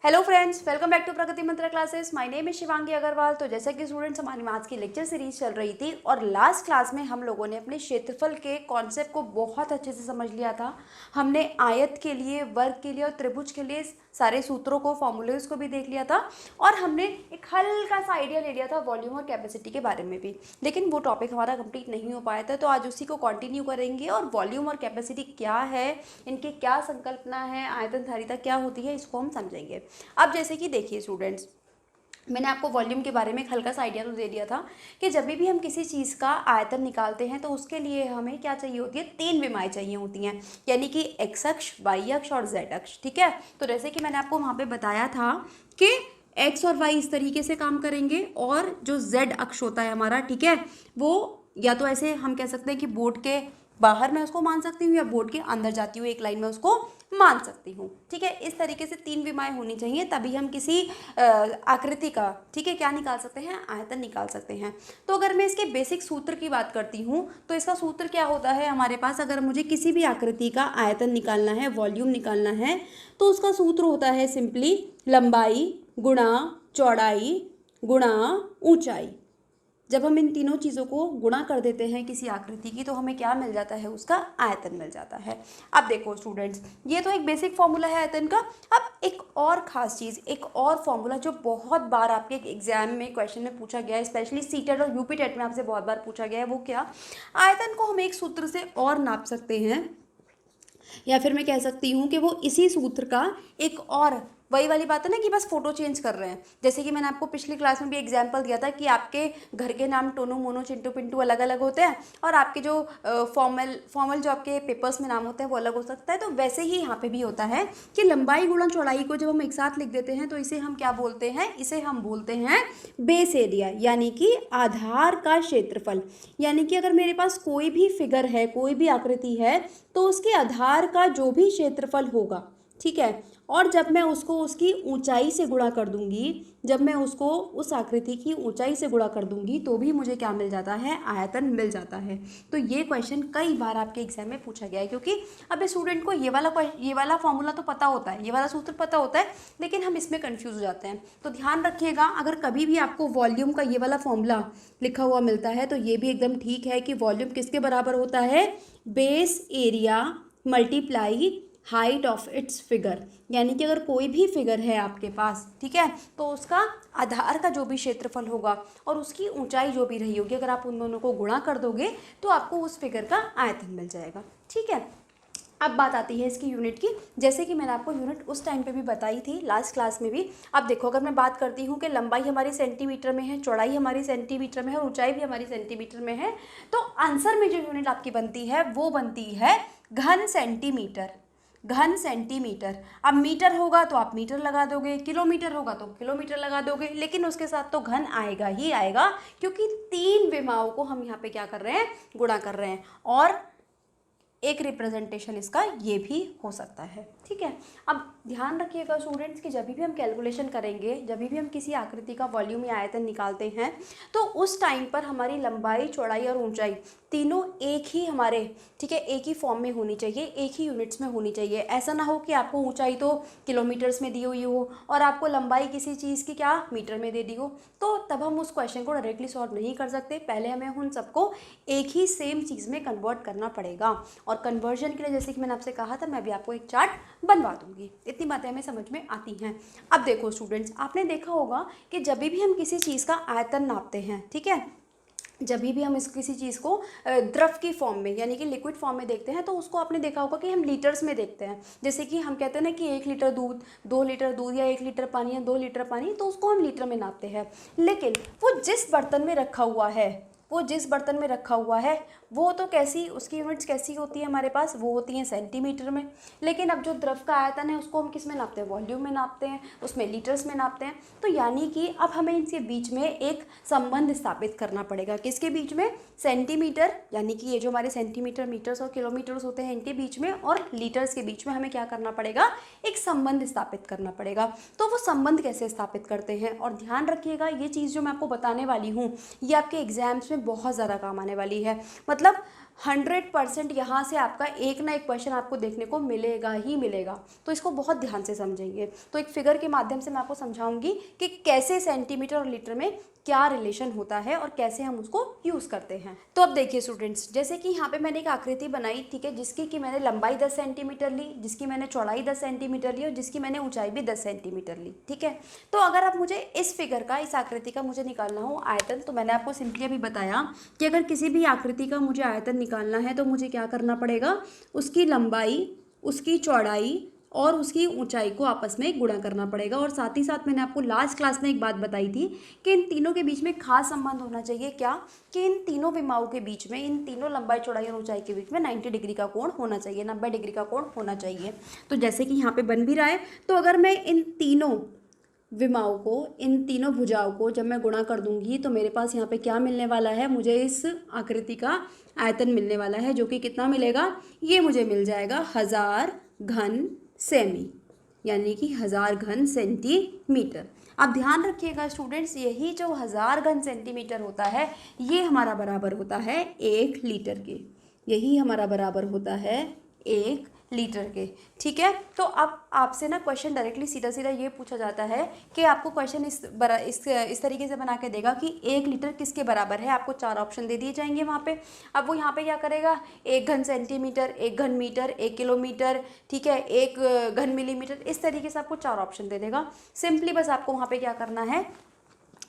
Hello friends, welcome back to Pragati Mantra classes. My name is Shivangi Agarwal. तो जैसे कि स्टूडेंट्स, हमारी मैथ्स की लेक्चर सीरीज चल रही थी और लास्ट क्लास में हम लोगों ने अपने क्षेत्रफल के कॉन्सेप्ट को बहुत अच्छे से समझ लिया था। हमने आयत के लिए, वर्ग के लिए और त्रिभुज के लिए सारे सूत्रों को, फॉर्मूलेज को भी देख लिया था और हमने एक हल्का सा आइडिया ले लिया था वॉल्यूम और कैपेसिटी के बारे में भी। लेकिन वो टॉपिक हमारा कंप्लीट नहीं हो पाया था, तो आज उसी को कंटिन्यू करेंगे और वॉल्यूम और कैपेसिटी क्या है, इनकी क्या संकल्पना है, आयतन धारिता क्या होती है, इसको हम समझेंगे। अब जैसे कि देखिए स्टूडेंट्स, मैंने आपको वॉल्यूम के बारे में एक हल्का सा आइडिया तो दे दिया था कि जब भी हम किसी चीज़ का आयतन निकालते हैं तो उसके लिए हमें क्या चाहिए होती है, 3 विमाएँ चाहिए होती हैं, यानी कि एक्स अक्ष, वाई अक्ष और जेड अक्ष। ठीक है, तो जैसे कि मैंने आपको वहाँ पे बताया था कि एक्स और वाई इस तरीके से काम करेंगे और जो जेड अक्ष होता है हमारा, ठीक है, वो या तो ऐसे हम कह सकते हैं कि बोर्ड के बाहर मैं उसको मान सकती हूँ या बोर्ड के अंदर जाती हूँ एक लाइन में उसको मान सकती हूँ। ठीक है, इस तरीके से 3 विमाएँ होनी चाहिए, तभी हम किसी आकृति का, ठीक है, क्या निकाल सकते हैं, आयतन निकाल सकते हैं। तो अगर मैं इसके बेसिक सूत्र की बात करती हूँ तो इसका सूत्र क्या होता है हमारे पास, अगर मुझे किसी भी आकृति का आयतन निकालना है, वॉल्यूम निकालना है, तो उसका सूत्र होता है सिंपली लंबाई गुणा चौड़ाई गुणा ऊंचाई। जब हम इन तीनों चीज़ों को गुणा कर देते हैं किसी आकृति की, तो हमें क्या मिल जाता है, उसका आयतन मिल जाता है। अब देखो स्टूडेंट्स, ये तो एक बेसिक फॉर्मूला है आयतन का। अब एक और ख़ास चीज़, एक और फॉर्मूला जो बहुत बार आपके एग्जाम में, क्वेश्चन में पूछा गया है, स्पेशली सीटेट और यूपी टेट में आपसे बहुत बार पूछा गया है, वो क्या, आयतन को हम एक सूत्र से और नाप सकते हैं, या फिर मैं कह सकती हूँ कि वो इसी सूत्र का एक और, वही वाली बात है ना कि बस फोटो चेंज कर रहे हैं। जैसे कि मैंने आपको पिछली क्लास में भी एग्जांपल दिया था कि आपके घर के नाम टोनू, मोनू, चिंटू, पिंटू अलग अलग होते हैं और आपके जो फॉर्मल जो आपके पेपर्स में नाम होते हैं वो अलग हो सकता है। तो वैसे ही यहाँ पे भी होता है कि लंबाई गुणा चौड़ाई को जब हम एक साथ लिख देते हैं तो इसे हम क्या बोलते हैं, इसे हम बोलते हैं बेस एरिया, यानी कि आधार का क्षेत्रफल। यानी कि अगर मेरे पास कोई भी फिगर है, कोई भी आकृति है, तो उसके आधार का जो भी क्षेत्रफल होगा, ठीक है, और जब मैं उसको उसकी ऊंचाई से गुणा कर दूंगी, जब मैं उसको उस आकृति की ऊंचाई से गुणा कर दूंगी, तो भी मुझे क्या मिल जाता है, आयतन मिल जाता है। तो ये क्वेश्चन कई बार आपके एग्जाम में पूछा गया है, क्योंकि अब स्टूडेंट को ये वाला फॉर्मूला तो पता होता है, ये वाला सूत्र पता होता है, लेकिन हम इसमें कंफ्यूज हो जाते हैं। तो ध्यान रखिएगा, अगर कभी भी आपको वॉल्यूम का ये वाला फॉर्मूला लिखा हुआ मिलता है तो ये भी एकदम ठीक है कि वॉल्यूम किसके बराबर होता है, base area multiply height of its figure. यानी कि अगर कोई भी फिगर है आपके पास, ठीक है, तो उसका आधार का जो भी क्षेत्रफल होगा और उसकी ऊंचाई जो भी रही होगी, अगर आप उन दोनों को गुणा कर दोगे तो आपको उस फिगर का आयतन मिल जाएगा। ठीक है, अब बात आती है इसकी यूनिट की। जैसे कि मैंने आपको यूनिट उस टाइम पे भी बताई थी, लास्ट क्लास में भी। अब देखो, अगर मैं बात करती हूँ कि लंबाई हमारी सेंटीमीटर में है, चौड़ाई हमारी सेंटीमीटर में है और ऊंचाई भी हमारी सेंटीमीटर में है, तो आंसर में जो यूनिट आपकी बनती है वो बनती है घन सेंटीमीटर। घन सेंटीमीटर। अब मीटर होगा तो आप मीटर लगा दोगे, किलोमीटर होगा तो किलोमीटर लगा दोगे, लेकिन उसके साथ तो घन आएगा ही आएगा, क्योंकि 3 विमाओं को हम यहाँ पे क्या कर रहे हैं, गुणा कर रहे हैं। और एक रिप्रेजेंटेशन इसका ये भी हो सकता है। ठीक है, अब ध्यान रखिएगा स्टूडेंट्स कि जब भी हम कैलकुलेशन करेंगे, जब भी हम किसी आकृति का वॉल्यूम या आयतन निकालते हैं, तो उस टाइम पर हमारी लंबाई, चौड़ाई और ऊंचाई तीनों एक ही हमारे, ठीक है, एक ही फॉर्म में होनी चाहिए, एक ही यूनिट्स में होनी चाहिए। ऐसा ना हो कि आपको ऊंचाई तो किलोमीटर्स में दी हुई हो और आपको लंबाई किसी चीज़ की क्या मीटर में दे दी हो, तो तब हम उस क्वेश्चन को डायरेक्टली सॉल्व नहीं कर सकते। पहले हमें उन सबको एक ही सेम चीज़ में कन्वर्ट करना पड़ेगा। और कन्वर्जन के लिए, जैसे कि मैंने आपसे कहा था, मैं भी आपको एक चार्ट बनवा दूंगी। इतनी बातें हमें समझ में आती हैं। अब देखो स्टूडेंट्स, आपने देखा होगा कि जब भी हम किसी चीज़ का आयतन नापते हैं, ठीक है, जब भी हम किसी चीज़ को द्रव की फॉर्म में, यानी कि लिक्विड फॉर्म में देखते हैं, तो उसको आपने देखा होगा कि हम लीटर्स में देखते हैं। जैसे कि हम कहते हैं ना कि 1 लीटर दूध, 2 लीटर दूध, या 1 लीटर पानी या 2 लीटर पानी, तो उसको हम लीटर में नापते हैं। लेकिन वो जिस बर्तन में रखा हुआ है, वो जिस बर्तन में रखा हुआ है, वो तो कैसी, उसकी यूनिट्स कैसी होती है हमारे पास, वो होती हैं सेंटीमीटर में। लेकिन अब जो द्रव का आयतन है उसको हम किस में नापते हैं, वॉल्यूम में नापते हैं, उसमें लीटर्स में नापते हैं। तो यानी कि अब हमें इनके बीच में एक संबंध स्थापित करना पड़ेगा। किसके बीच में, सेंटीमीटर, यानी कि ये जो हमारे सेंटीमीटर, मीटर्स और किलोमीटर्स होते हैं, इनके बीच में, और लीटर्स के बीच में हमें क्या करना पड़ेगा, एक संबंध स्थापित करना पड़ेगा। तो वो संबंध कैसे स्थापित करते हैं, और ध्यान रखिएगा ये चीज़ जो मैं आपको बताने वाली हूँ, ये आपके एग्जाम्स में बहुत ज़्यादा काम आने वाली है। मतलब 100% यहाँ से आपका एक ना एक क्वेश्चन आपको देखने को मिलेगा ही मिलेगा। तो इसको बहुत ध्यान से समझेंगे। तो एक फिगर के माध्यम से मैं आपको समझाऊंगी कि कैसे सेंटीमीटर और लीटर में क्या रिलेशन होता है और कैसे हम उसको यूज़ करते हैं। तो अब देखिए स्टूडेंट्स, जैसे कि यहाँ पे मैंने एक आकृति बनाई, ठीक है, जिसकी कि मैंने लंबाई 10 सेंटीमीटर ली, जिसकी मैंने चौड़ाई 10 सेंटीमीटर ली और जिसकी मैंने ऊंचाई भी 10 सेंटीमीटर ली, ठीक है। तो अगर आप मुझे इस फिगर का, इस आकृति का मुझे निकालना हो आयतन, तो मैंने आपको सिंपली अभी बताया कि अगर किसी भी आकृति का मुझे आयतन निकालना है तो मुझे क्या करना पड़ेगा, उसकी लंबाई, उसकी चौड़ाई और उसकी ऊंचाई को आपस में गुणा करना पड़ेगा। और साथ ही साथ मैंने आपको लास्ट क्लास में एक बात बताई थी कि इन तीनों के बीच में खास संबंध होना चाहिए। क्या? कि इन तीनों विमाओं के बीच में, इन तीनों लंबाई, चौड़ाई और ऊंचाई के बीच में 90 डिग्री का कोण होना चाहिए, 90 डिग्री का कोण होना चाहिए। तो जैसे कि यहाँ पे बन भी रहा है, तो अगर मैं इन तीनों विमाओं को, इन तीनों भुजाओं को जब मैं गुणा कर दूंगी तो मेरे पास यहाँ पे क्या मिलने वाला है, मुझे इस आकृति का आयतन मिलने वाला है, जो कि कितना मिलेगा, ये मुझे मिल जाएगा 1000 घन सेमी, यानी कि 1000 घन सेंटीमीटर। अब ध्यान रखिएगा स्टूडेंट्स, यही जो 1000 घन सेंटीमीटर होता है, ये हमारा बराबर होता है 1 लीटर के। यही हमारा बराबर होता है 1 लीटर के, ठीक है। तो अब आपसे ना क्वेश्चन डायरेक्टली सीधा सीधा ये पूछा जाता है कि आपको क्वेश्चन इस तरीके से बना के देगा कि 1 लीटर किसके बराबर है। आपको 4 ऑप्शन दे दिए जाएंगे वहाँ पे। अब वो यहाँ पे क्या करेगा, 1 घन सेंटीमीटर, 1 घन मीटर, 1 किलोमीटर, ठीक है, 1 घन मिलीमीटर, इस तरीके से आपको 4 ऑप्शन दे देगा। सिंपली बस आपको वहाँ पे क्या करना है,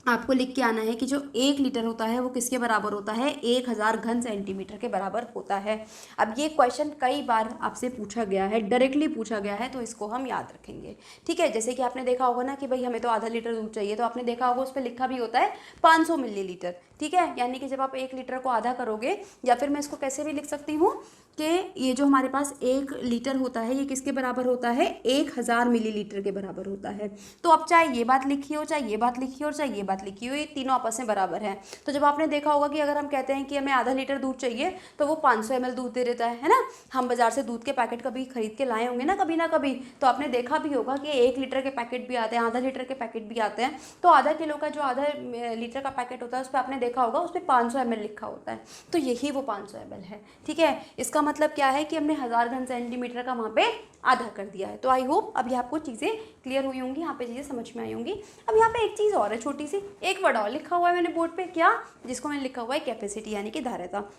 आपको लिख के आना है कि जो 1 लीटर होता है वो किसके बराबर होता है, 1000 घन सेंटीमीटर के बराबर होता है। अब ये क्वेश्चन कई बार आपसे पूछा गया है, डायरेक्टली पूछा गया है, तो इसको हम याद रखेंगे, ठीक है। जैसे कि आपने देखा होगा ना कि भाई हमें तो आधा लीटर दूध चाहिए, तो आपने देखा होगा उस पर लिखा भी होता है 500 मिलीलीटर, ठीक है। यानी कि जब आप 1 लीटर को आधा करोगे, या फिर मैं इसको कैसे भी लिख सकती हूँ कि ये जो हमारे पास 1 लीटर होता है, ये किसके बराबर होता है, 1000 मिलीलीटर के बराबर होता है। तो अब चाहे ये बात लिखी हो, चाहे ये बात लिखी हो और चाहे ये बात लिखी हो, ये तीनों आपस में बराबर हैं। तो जब आपने देखा होगा कि अगर हम कहते हैं कि हमें आधा लीटर दूध चाहिए, तो वो 500 ml दूध दे देता है ना। हम बाजार से दूध के पैकेट कभी खरीद के लाए होंगे ना कभी ना कभी, तो आपने देखा भी होगा कि 1 लीटर के पैकेट भी आते हैं, आधा लीटर के पैकेट भी आते हैं। तो आधा किलो का जो आधा लीटर का पैकेट होता है, उस पर आपने देखा होगा उस पर 500 ml लिखा होता है। तो यही वो 500 ml है, ठीक है। इसका मतलब क्या है कि हमने 1000 घन सेंटीमीटर का वहाँ पे आधा कर दिया है। तो आई होप अभी आपको चीज़ें क्लियर हुई होंगी, यहाँ पे चीज़ें समझ में आई होंगी। अब यहाँ पे एक चीज़ और है छोटी सी, एक वर्ड और लिखा हुआ है मैंने बोर्ड पे, क्या, जिसको मैंने लिखा हुआ है कैपेसिटी, यानी कि धारिता।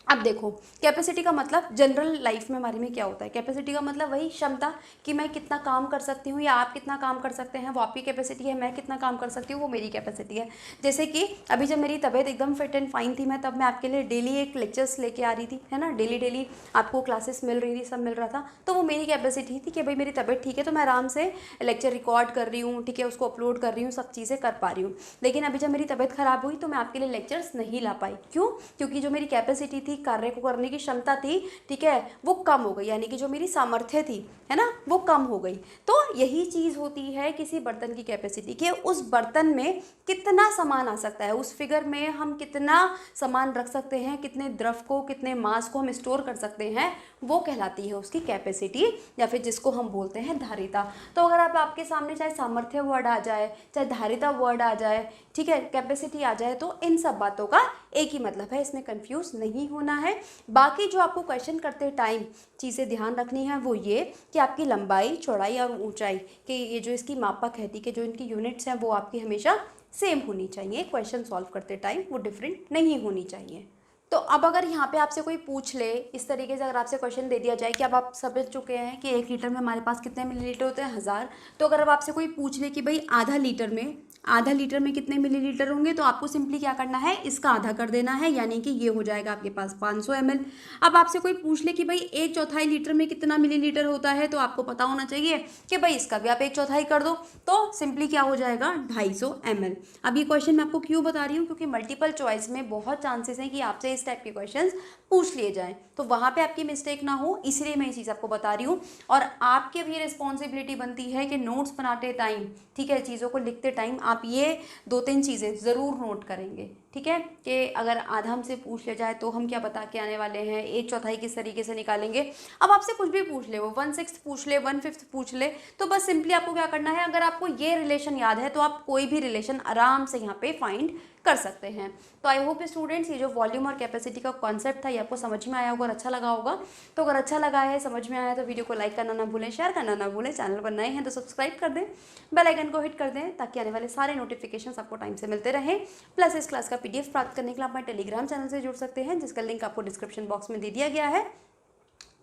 अब देखो, कैपेसिटी का मतलब जनरल लाइफ में हमारे में क्या होता है, कैपेसिटी का मतलब वही क्षमता, कि मैं कितना काम कर सकती हूँ या आप कितना काम कर सकते हैं, वो आपकी कैपेसिटी है। मैं कितना काम कर सकती हूँ, वो मेरी कैपेसिटी है। जैसे कि अभी जब मेरी तबीयत एकदम फिट एंड फाइन थी, मैं तब मैं आपके लिए डेली एक लेक्चर्स लेके आ रही थी, है ना, डेली आपको क्लासेस मिल रही थी, सब मिल रहा था। तो वो मेरी कैपेसिटी थी कि भाई मेरी तबीयत ठीक है, तो मैं आराम से लेक्चर रिकॉर्ड कर रही हूँ, ठीक है, उसको अपलोड कर रही हूँ, सब चीज़ें कर पा रही हूँ। लेकिन अभी जब मेरी तबीयत खराब हुई तो मैं आपके लिए लेक्चर्स नहीं ला पाई। क्यों? क्योंकि जो मेरी कैपेसिटी थी, कार्य को करने की क्षमता थी, ठीक है, वो कम हो गई, यानी कि जो मेरी सामर्थ्य थी, है ना, वो कम हो गई। तो यही चीज़ होती है किसी बर्तन की कैपेसिटी, कि उस बर्तन में कितना सामान आ सकता है, उस फिगर में हम कितना सामान रख सकते हैं, कितने द्रव को, कितने मास को हम स्टोर कर सकते हैं, वो कहलाती है उसकी कैपेसिटी, या फिर जिसको हम बोलते हैं धारिता। तो अगर आपके सामने चाहे सामर्थ्य वर्ड आ जाए, चाहे धारिता वर्ड आ जाए, ठीक है, कैपेसिटी आ जाए, तो इन सब बातों का एक ही मतलब है, इसमें कंफ्यूज नहीं होना है। बाकी जो आपको क्वेश्चन करते टाइम चीज़ें ध्यान रखनी है, वो ये कि आपकी लंबाई, चौड़ाई और ऊंचाई के ये जो इसकी मापक है, ठीक है, जो इनकी यूनिट्स हैं, वो आपकी हमेशा सेम होनी चाहिए। क्वेश्चन सॉल्व करते टाइम वो डिफरेंट नहीं होनी चाहिए। तो अब अगर यहाँ पे आपसे कोई पूछ ले, इस तरीके से अगर आपसे क्वेश्चन दे दिया जाए कि अब आप समझ चुके हैं कि 1 लीटर में हमारे पास कितने मिलीलीटर होते हैं, 1000। तो अगर अब आपसे कोई पूछ ले कि भाई आधा लीटर में कितने मिलीलीटर होंगे, तो आपको सिंपली क्या करना है, इसका आधा कर देना है, यानी कि ये हो जाएगा आपके पास 500 ml। अब आपसे कोई पूछ ले कि भाई 1/4 लीटर में कितना मिलीलीटर होता है, तो आपको पता होना चाहिए कि भाई इसका भी आप 1/4 कर दो, तो सिंपली क्या हो जाएगा, 250 ml। अब ये क्वेश्चन मैं आपको क्यों बता रही हूँ, क्योंकि मल्टीपल चॉइस में बहुत चांसेस हैं कि आपसे इस टाइप के क्वेश्चंस पूछ लिए जाएं, तो वहाँ पे आपकी मिस्टेक ना हो, इसलिए मैं ये चीज़ आपको बता रही हूँ। और आपकी भी रिस्पॉन्सिबिलिटी बनती है कि नोट्स बनाते टाइम, ठीक है, चीज़ों को लिखते टाइम आप ये 2-3 चीज़ें ज़रूर नोट करेंगे, ठीक है, कि अगर आधा हमसे पूछ लिया जाए तो हम क्या बता के आने वाले हैं, एक चौथाई किस तरीके से निकालेंगे। अब आपसे कुछ भी पूछ ले, वो 1/6 पूछ ले, 1/5 पूछ ले, तो बस सिंपली आपको क्या करना है, अगर आपको ये रिलेशन याद है तो आप कोई भी रिलेशन आराम से यहाँ पे फाइंड कर सकते हैं। तो आई होप स्टूडेंट्स ये जो वॉल्यूम और कैपेसिटी का कॉन्सेप्ट था ये आपको समझ में आया होगा और अच्छा लगा होगा। तो अगर अच्छा लगा है, समझ में आया है, तो वीडियो को लाइक करना ना भूलें, शेयर करना ना भूलें, चैनल पर नए हैं तो सब्सक्राइब कर दें, बेल आइकन को हिट कर दें ताकि आने वाले सारे नोटिफिकेशंस आपको टाइम से मिलते रहें। प्लस इस क्लास का PDF प्राप्त करने के लिए आप हमारे टेलीग्राम चैनल से जुड़ सकते हैं, जिसका लिंक आपको डिस्क्रिप्शन बॉक्स में दे दिया गया है।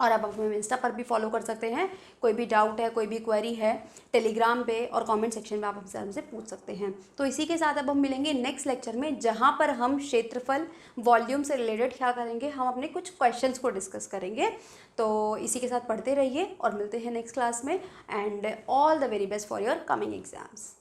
और आप हमें इंस्टा पर भी फॉलो कर सकते हैं। कोई भी डाउट है, कोई भी क्वेरी है, टेलीग्राम पे और कमेंट सेक्शन में आप हमसे पूछ सकते हैं। तो इसी के साथ अब हम मिलेंगे नेक्स्ट लेक्चर में, जहां पर हम क्षेत्रफल वॉल्यूम से रिलेटेड क्या करेंगे, हम अपने कुछ क्वेश्चंस को डिस्कस करेंगे। तो इसी के साथ पढ़ते रहिए और मिलते हैं नेक्स्ट क्लास में। And all the very best for your coming exams.